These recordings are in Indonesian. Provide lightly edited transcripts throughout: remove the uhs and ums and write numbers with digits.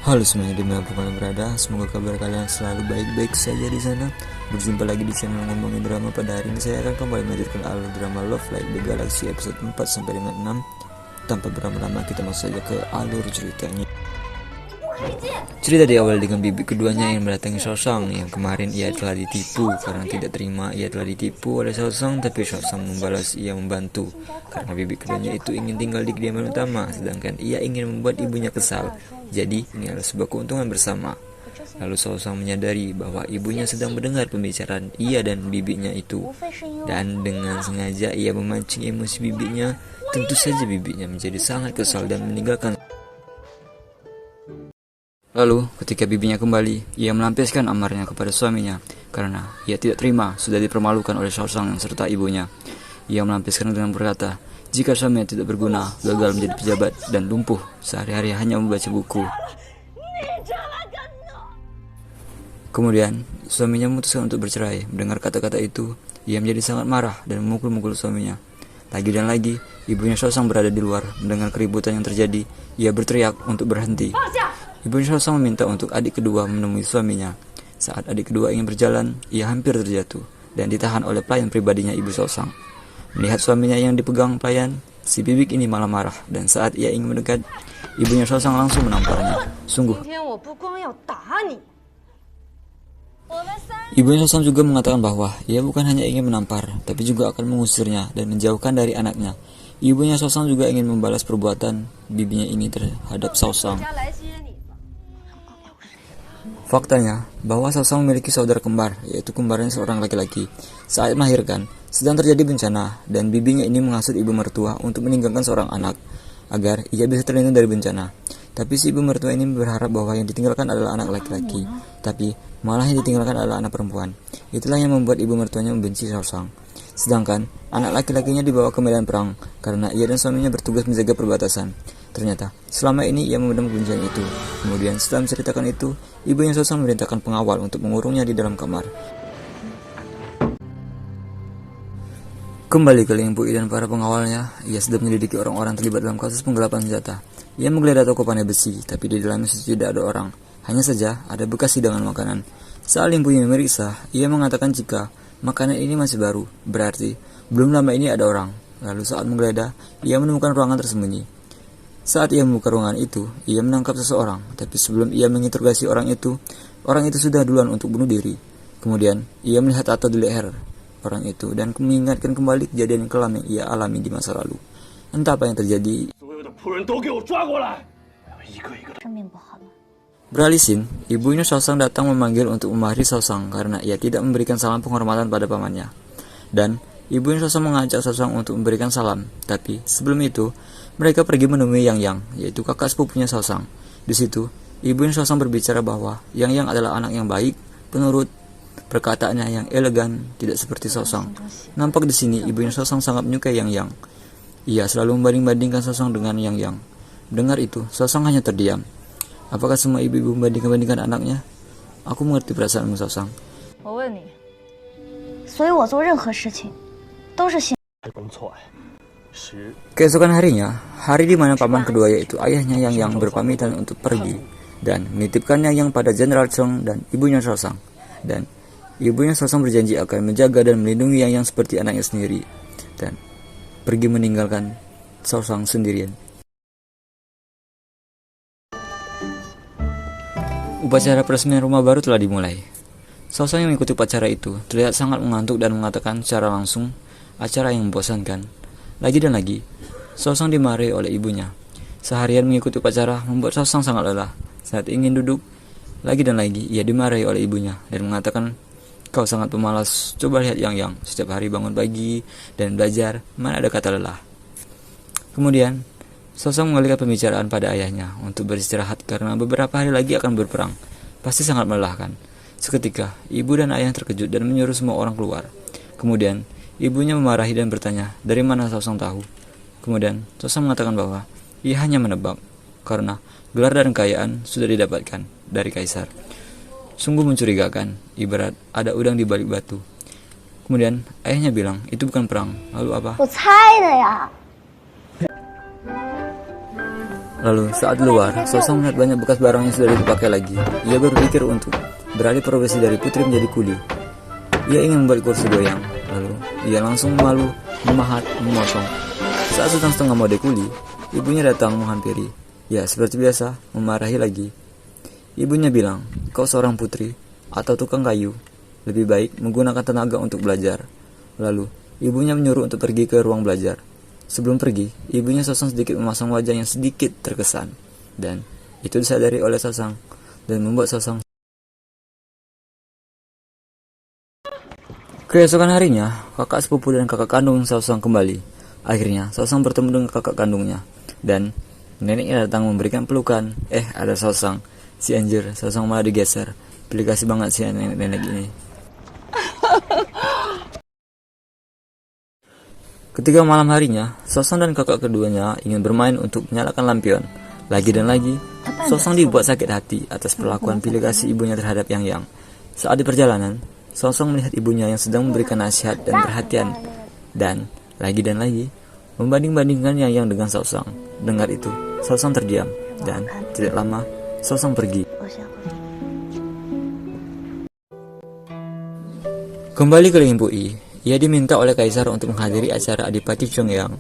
Halo semuanya dimanapun kalian berada, semoga kabar kalian selalu baik-baik saja di sana. Berjumpa lagi di channel ngomongin drama. Pada hari ini saya akan kembali melanjutkan alur drama Love Like the Galaxy episode 4 sampai dengan 6. Tanpa berlama-lama kita masuk saja ke alur ceritanya. Cerita diawali dengan bibi keduanya yang mendatangi Sosang yang kemarin ia telah ditipu. Karena tidak terima ia telah ditipu oleh Sosang, tapi Sosang membalas ia membantu. Karena bibi keduanya itu ingin tinggal di kediaman utama, sedangkan ia ingin membuat ibunya kesal. Jadi ini adalah sebuah keuntungan bersama. Lalu Sosang menyadari bahwa ibunya sedang mendengar pembicaraan ia dan bibinya itu. Dan dengan sengaja ia memancing emosi bibinya. Tentu saja bibinya menjadi sangat kesal dan meninggalkan. Lalu, ketika bibinya kembali, ia melampiaskan amarnya kepada suaminya karena ia tidak terima sudah dipermalukan oleh Sosang serta ibunya. Ia melampiaskan dengan berkata, jika suaminya tidak berguna, gagal menjadi pejabat, dan lumpuh sehari-hari hanya membaca buku. Kemudian, suaminya memutuskan untuk bercerai. Mendengar kata-kata itu, ia menjadi sangat marah dan memukul-mukul suaminya. Lagi dan lagi, ibunya Sosang berada di luar. Mendengar keributan yang terjadi, ia berteriak untuk berhenti. Ibunya Sosang meminta untuk adik kedua menemui suaminya. Saat adik kedua ingin berjalan, ia hampir terjatuh dan ditahan oleh pelayan pribadinya ibu Sosang. Melihat suaminya yang dipegang pelayan, si bibik ini malah marah dan saat ia ingin mendekat, ibunya Sosang langsung menamparnya. Sungguh. Ibunya Sosang juga mengatakan bahwa ia bukan hanya ingin menampar, tapi juga akan mengusirnya dan menjauhkan dari anaknya. Ibunya Sosang juga ingin membalas perbuatan bibinya ini terhadap Sosang. Faktanya, bahwa Sosang memiliki saudara kembar, yaitu kembarnya seorang laki-laki. Saat melahirkan, sedang terjadi bencana, dan bibinya ini menghasut ibu mertua untuk meninggalkan seorang anak, agar ia bisa terlindung dari bencana. Tapi si ibu mertua ini berharap bahwa yang ditinggalkan adalah anak laki-laki, tapi malah yang ditinggalkan adalah anak perempuan. Itulah yang membuat ibu mertuanya membenci Sosang. Sedangkan, anak laki-lakinya dibawa ke medan perang, karena ia dan suaminya bertugas menjaga perbatasan. Ternyata, selama ini ia memendam kebencian itu. Kemudian setelah menceritakan itu, ibunya Sosang memerintahkan pengawal untuk mengurungnya di dalam kamar. Kembali ke Ling Pui dan para pengawalnya, ia sedang menyelidiki orang-orang terlibat dalam kasus penggelapan senjata. Ia menggeledah toko pandai besi, tapi di dalamnya tidak ada orang. Hanya saja ada bekas hidangan makanan. Saat Ling Pui memeriksa, ia mengatakan jika makanan ini masih baru, berarti belum lama ini ada orang. Lalu saat menggeledah, ia menemukan ruangan tersembunyi. Saat ia membuka ruangan itu, ia menangkap seseorang, tapi sebelum ia menginterogasi orang itu sudah duluan untuk bunuh diri. Kemudian, ia melihat tato di leher orang itu dan mengingatkan kembali kejadian kelam yang ia alami di masa lalu. Entah apa yang terjadi. Beralisin, ibunya Sosang datang memanggil untuk memarahi Sosang karena ia tidak memberikan salam penghormatan pada pamannya. Dan ibunya Sosang mengajak Sosang untuk memberikan salam, tapi sebelum itu mereka pergi menemui Yang Yang, yaitu kakak sepupunya Sosang. Di situ, ibunya Sosang berbicara bahwa Yang Yang adalah anak yang baik, penurut, perkataannya yang elegan, tidak seperti Sosang. Nampak di sini ibunya Sosang sangat menyukai Yang Yang. Ia selalu membanding-bandingkan Sosang dengan Yang Yang. Dengar itu, Sosang hanya terdiam. Apakah semua ibu-ibu membanding-bandingkan anaknya? Aku mengerti perasaanmu, Sosang. Keesokan harinya, hari di mana paman kedua yaitu ayahnya Yang berpamitan untuk pergi dan menitipkannya Yang pada Jenderal Chong dan ibunya Sosang. Dan ibunya Sosang berjanji akan menjaga dan melindungi Yang seperti anaknya sendiri dan pergi meninggalkan Sosang sendirian. Upacara peresmian rumah baru telah dimulai. Sosang yang mengikuti upacara itu terlihat sangat mengantuk dan mengatakan secara langsung acara yang membosankan. Lagi dan lagi, Sosang dimarahi oleh ibunya. Seharian mengikuti upacara membuat Sosang sangat lelah. Saat ingin duduk, lagi dan lagi ia dimarahi oleh ibunya dan mengatakan, kau sangat pemalas, coba lihat Yang. Setiap hari bangun pagi dan belajar, mana ada kata lelah. Kemudian, Sosang mengalihkan pembicaraan pada ayahnya untuk beristirahat karena beberapa hari lagi akan berperang. Pasti sangat melelahkan. Seketika, ibu dan ayah terkejut dan menyuruh semua orang keluar. Kemudian, ibunya memarahi dan bertanya, dari mana Sosang tahu? Kemudian, Sosang mengatakan bahwa ia hanya menebak, karena gelar dan kekayaan sudah didapatkan dari kaisar. Sungguh mencurigakan, ibarat ada udang di balik batu. Kemudian, ayahnya bilang, itu bukan perang. Lalu apa? Lalu saat di luar, Sosang melihat banyak bekas barang yang sudah dipakai lagi. Ia berpikir untuk beralih profesi dari putri menjadi kuli. Ia ingin membuat kursi goyang. Lalu ia langsung malu, memahat, memotong. Saat sedang setengah mode kuli, ibunya datang menghampiri. Ya, seperti biasa, memarahi lagi. Ibunya bilang, kau seorang putri atau tukang kayu. Lebih baik menggunakan tenaga untuk belajar. Lalu, ibunya menyuruh untuk pergi ke ruang belajar. Sebelum pergi, ibunya Sosang sedikit memasang wajah yang sedikit terkesan. Dan itu disadari oleh Sosang dan membuat Sosang. Keesokan harinya, kakak sepupu dan kakak kandung Sosang kembali. Akhirnya, Sosang bertemu dengan kakak kandungnya. Dan neneknya datang memberikan pelukan. Ada Sosang. Si anjir, Sosang malah digeser. Pilih kasih banget si nenek-nenek ini. Ketika malam harinya, Sosang dan kakak keduanya ingin bermain untuk menyalakan lampion. Lagi dan lagi, Sosang dibuat sakit hati atas perlakuan pilih kasih ibunya terhadap Yang. Saat di perjalanan, Sosang melihat ibunya yang sedang memberikan nasihat dan perhatian. Dan lagi, membanding-bandingkan Yang dengan Sosang. Dengar itu, Sosang terdiam. Dan tidak lama, Sosang pergi. Kembali ke Limpui. Ia diminta oleh kaisar untuk menghadiri acara Adipati Chongyang.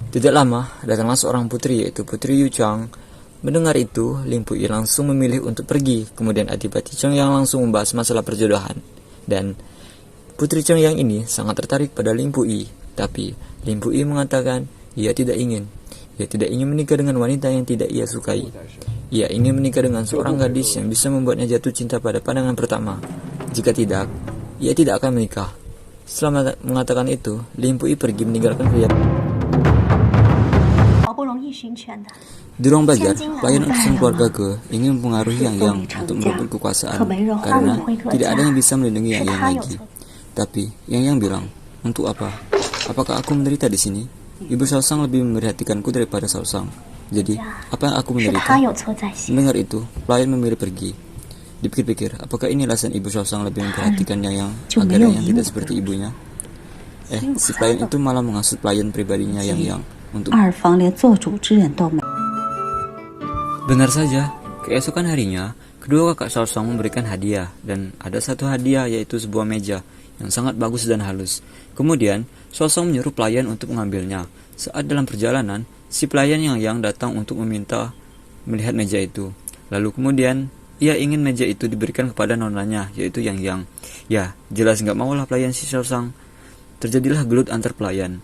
Tidak lama, datanglah seorang putri yaitu Putri Yu Chang. Mendengar itu, Limpui langsung memilih untuk pergi. Kemudian Adipati Chongyang langsung membahas masalah perjodohan. Dan Putri Chongyang ini sangat tertarik pada Limpui. Tapi Limpui mengatakan ia tidak ingin. Ia tidak ingin menikah dengan wanita yang tidak ia sukai. Ia ingin menikah dengan seorang gadis yang bisa membuatnya jatuh cinta pada pandangan pertama. Jika tidak, ia tidak akan menikah. Setelah mengatakan itu, Limpui pergi meninggalkan pria. Di ruang belajar, pelayan utusan keluarga Ge ingin mempengaruhi Yang untuk merebut kekuasaan karena tidak ada yang bisa melindungi Yang lagi. Tapi Yang bilang, untuk apa? Apakah aku menderita di sini? Ibu Sosang lebih memperhatikanku daripada Sosang. Jadi, apa yang aku menderita? Mendengar itu, pelayan memilih pergi. Dipikir-pikir, apakah ini alasan ibu Sosang lebih memperhatikan Yang agar Yang tidak seperti ibunya? Si pelayan itu malah menghasut pelayan pribadinya Yang untuk. Benar saja, keesokan harinya, kedua kakak Sosang memberikan hadiah, dan ada satu hadiah yaitu sebuah meja yang sangat bagus dan halus. Kemudian, Sosang menyuruh pelayan untuk mengambilnya. Saat dalam perjalanan, si pelayan Yang datang untuk meminta melihat meja itu. Lalu kemudian, ia ingin meja itu diberikan kepada nonanya, yaitu Yang. Ya, jelas nggak maulah pelayan si Sosang. Terjadilah gelut antar pelayan.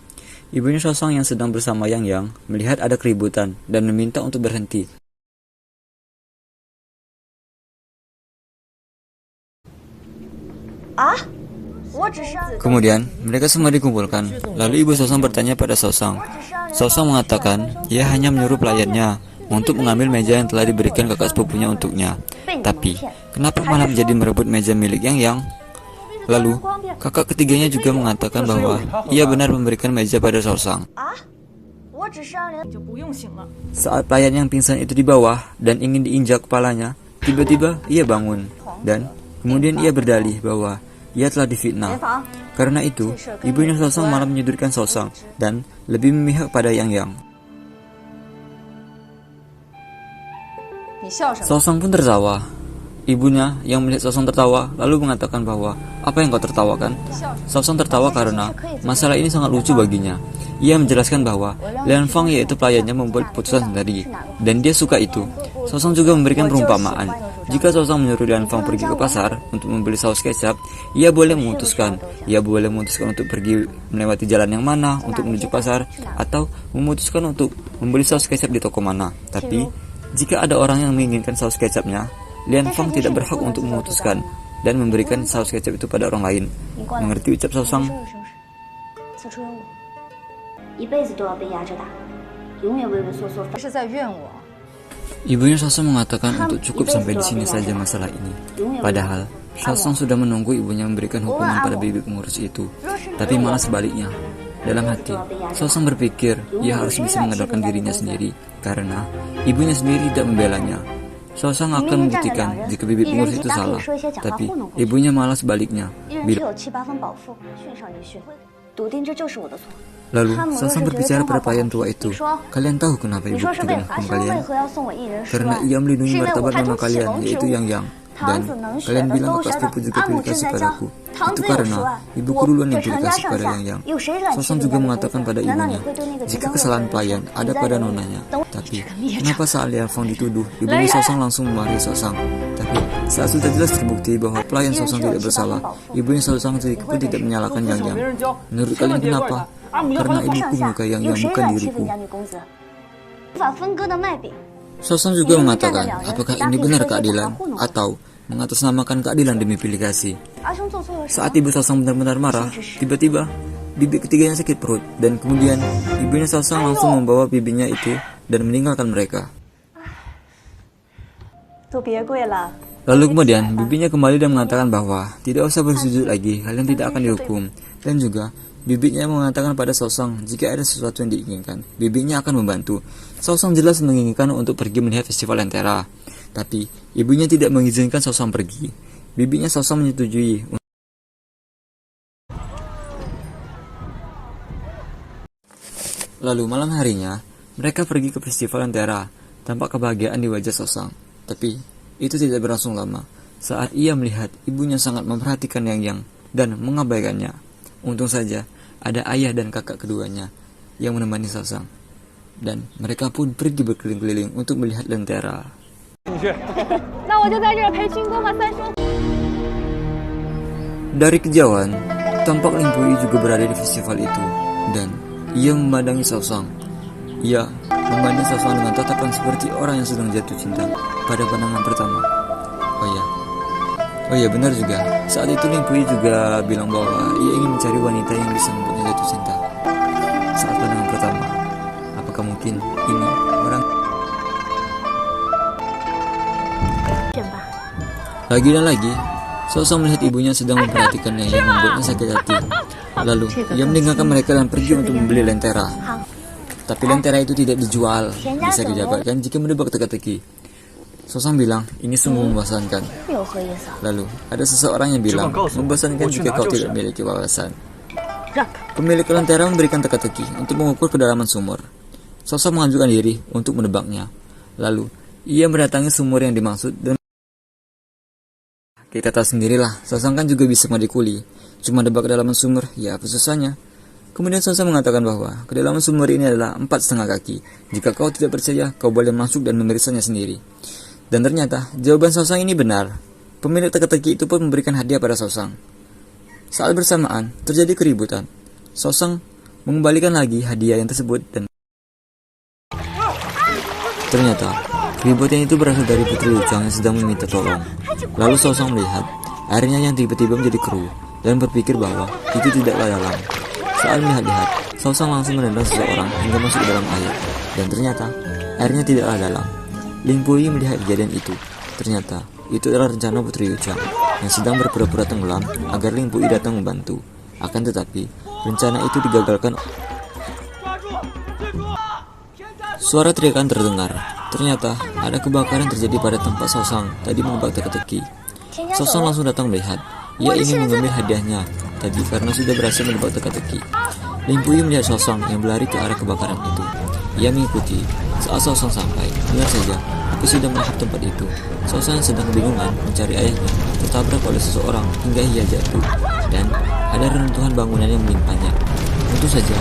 Ibunya Sosang yang sedang bersama Yang melihat ada keributan dan meminta untuk berhenti. Kemudian, mereka semua dikumpulkan. Lalu ibu Sosang bertanya pada Sosang. Sosang mengatakan, ia hanya menyuruh pelayannya untuk mengambil meja yang telah diberikan kakak sepupunya untuknya. Tapi, kenapa malah menjadi merebut meja milik Yang? Lalu, kakak ketiganya juga mengatakan bahwa ia benar memberikan meja pada Sosang. Saat pelayan yang pingsan itu di bawah dan ingin diinjak kepalanya, tiba-tiba ia bangun. Dan kemudian ia berdalih bahwa ia telah difitnah. Karena itu, ibunya Sosang malah menyudutkan Sosang dan lebih memihak pada Yang. Sosang pun tertawa. Ibunya yang melihat Sosang tertawa lalu mengatakan bahwa, apa yang kau tertawakan? Sosang tertawa karena masalah ini sangat lucu baginya. Ia menjelaskan bahwa Lian Fang yaitu pelayannya membuat keputusan sendiri dan dia suka itu. Sosang juga memberikan perumpamaan. Jika Sosang menyuruh Lian Fang pergi ke pasar untuk membeli saus kecap, ia boleh memutuskan. Ia boleh memutuskan untuk pergi melewati jalan yang mana untuk menuju pasar atau memutuskan untuk membeli saus kecap di toko mana. Tapi jika ada orang yang menginginkan saus kecapnya, Lian Fang tidak berhak untuk memutuskan dan memberikan saus kecap itu pada orang lain. Mengerti ucap Sosang? Ibunya Sosang mengatakan untuk cukup sampai di sini saja masalah ini. Padahal Sosang sudah menunggu ibunya memberikan hukuman pada bibi pengurus itu. Tapi malah sebaliknya. Dalam hati, Sosang berpikir ia harus bisa mengandalkan dirinya sendiri karena ibunya sendiri tidak membelanya. Sosang akan membuktikan jika bibi pengurus itu salah, tapi ibunya malah sebaliknya. Bila Lalu, Sosang berbicara pada pelayan tua itu, "Kalian tahu kenapa ibu tidak menghukum kalian? Karena ia melindungi martabat nona kalian, yaitu Yang. Dan kalian bilang kakak sepupu juga pilih kasih padaku. Itu karena ibuku duluan yang pilih kasih pada Yang. Sosang juga mengatakan pada ibunya, jika kesalahan pelayan ada pada nonanya. Tapi, kenapa saat Lian Fang dituduh, ibunya Sosang langsung memarahi Sosang? Tapi, saat sudah jelas terbukti bahwa pelayan Sosang tidak bersalah, ibunya Sosang pun tidak menyalahkan Yang. Menurut kalian kenapa? Karena ibuku menyukai Yang bukan diriku. Sosang juga mengatakan, apakah ini benar keadilan atau mengatasnamakan keadilan demi pilih kasih? Saat ibu Sosang benar-benar marah, tiba-tiba bibi ketiganya sakit perut dan kemudian ibunya Sosang langsung membawa bibinya itu dan meninggalkan mereka. Lalu kemudian bibinya kembali dan mengatakan bahwa tidak usah bersujud lagi, kalian tidak akan dihukum. Dan juga bibinya mengatakan pada Sosang jika ada sesuatu yang diinginkan, bibinya akan membantu. Sosang jelas menginginkan untuk pergi melihat festival Lentera, tapi ibunya tidak mengizinkan Sosang pergi. Bibinya Sosang menyetujui. Lalu malam harinya, mereka pergi ke festival Lentera. Tampak kebahagiaan di wajah Sosang. Tapi itu tidak berlangsung lama. Saat ia melihat ibunya sangat memperhatikan Yang dan mengabaikannya. Untung saja ada ayah dan kakak keduanya yang menemani Sosang. Dan mereka pun pergi berkeliling-keliling untuk melihat Lentera. Dari kejauhan, tampak Ling Pui juga berada di festival itu. Dan ia memandangi Sosang. Ia memandang Sosang dengan tatapan seperti orang yang sedang jatuh cinta pada pandangan pertama. Oh iya, benar juga. Saat itu Ling Pui juga bilang bahwa ia ingin mencari wanita yang bisa membuatnya jatuh cinta saat pandangan pertama. Apakah mungkin ini orang? Lagi dan lagi, Sosang melihat ibunya sedang memperhatikannya yang membuatnya sakit hati. Lalu, ia meninggalkan mereka dan pergi untuk membeli Lentera. Tapi Lentera itu tidak dijual, bisa didapatkan jika menebak teka-teki. Sosang bilang, ini sungguh membosankan. Lalu, ada seseorang yang bilang, membosankan jika kau tidak memiliki wawasan. Pemilik Lentera memberikan teka-teki untuk mengukur kedalaman sumur. Sosang mengajukan diri untuk menebaknya. Lalu, ia mendatangi sumur yang dimaksud dan kita tahu sendirilah, Sosang kan juga bisa mandi kuli. Cuma debak kedalaman sumur, ya apa susahnya? Kemudian Sosang mengatakan bahwa kedalaman sumur ini adalah 4,5 kaki. Jika kau tidak percaya, kau boleh masuk dan memeriksanya sendiri. Dan ternyata, jawaban Sosang ini benar. Pemilik teka-teki itu pun memberikan hadiah pada Sosang. Saat bersamaan, terjadi keributan. Sosang mengembalikan lagi hadiah yang tersebut dan ternyata, keributan itu berasal dari Putri Lucang yang sedang meminta tolong. Lalu Sosang melihat airnya yang tiba-tiba menjadi keruh dan berpikir bahwa itu tidaklah dalam. Saat melihat-lihat, Sosang langsung menendang seseorang hingga masuk ke dalam air. Dan ternyata, airnya tidaklah dalam. Ling Pui melihat kejadian itu. Ternyata, itu adalah rencana Putri Lucang yang sedang berpura-pura tenggelam agar Ling Pui datang membantu. Akan tetapi, rencana itu digagalkan. Suara teriakan terdengar. Ternyata ada kebakaran terjadi pada tempat Sosang tadi menebak teka-teki. Sosang langsung datang melihat. Ia ingin mengambil hadiahnya, tapi karena sudah berhasil menebak teka-teki. Ling Pui melihat Sosang yang berlari ke arah kebakaran itu. Ia mengikuti. Saat Sosang sampai, benar saja, api sudah melahap tempat itu. Sosang yang sedang kebingungan mencari ayahnya tertabrak oleh seseorang hingga ia jatuh. Dan ada reruntuhan bangunan yang menimpanya. Tentu saja,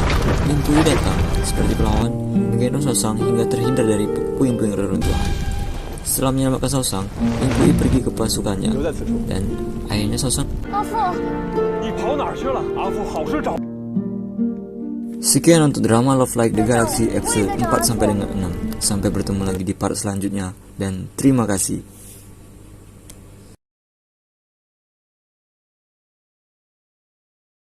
Ling Pui datang seperti pelawan menggendong Sosang hingga terhindar dari puing-puing reruntuhan. Setelah menyelamatkan Sosang, Ling Pui pergi ke pasukannya dan ayahnya Sosang. Sekian untuk drama Love Like the Galaxy episode 4 sampai dengan 6. Sampai bertemu lagi di part selanjutnya dan terima kasih.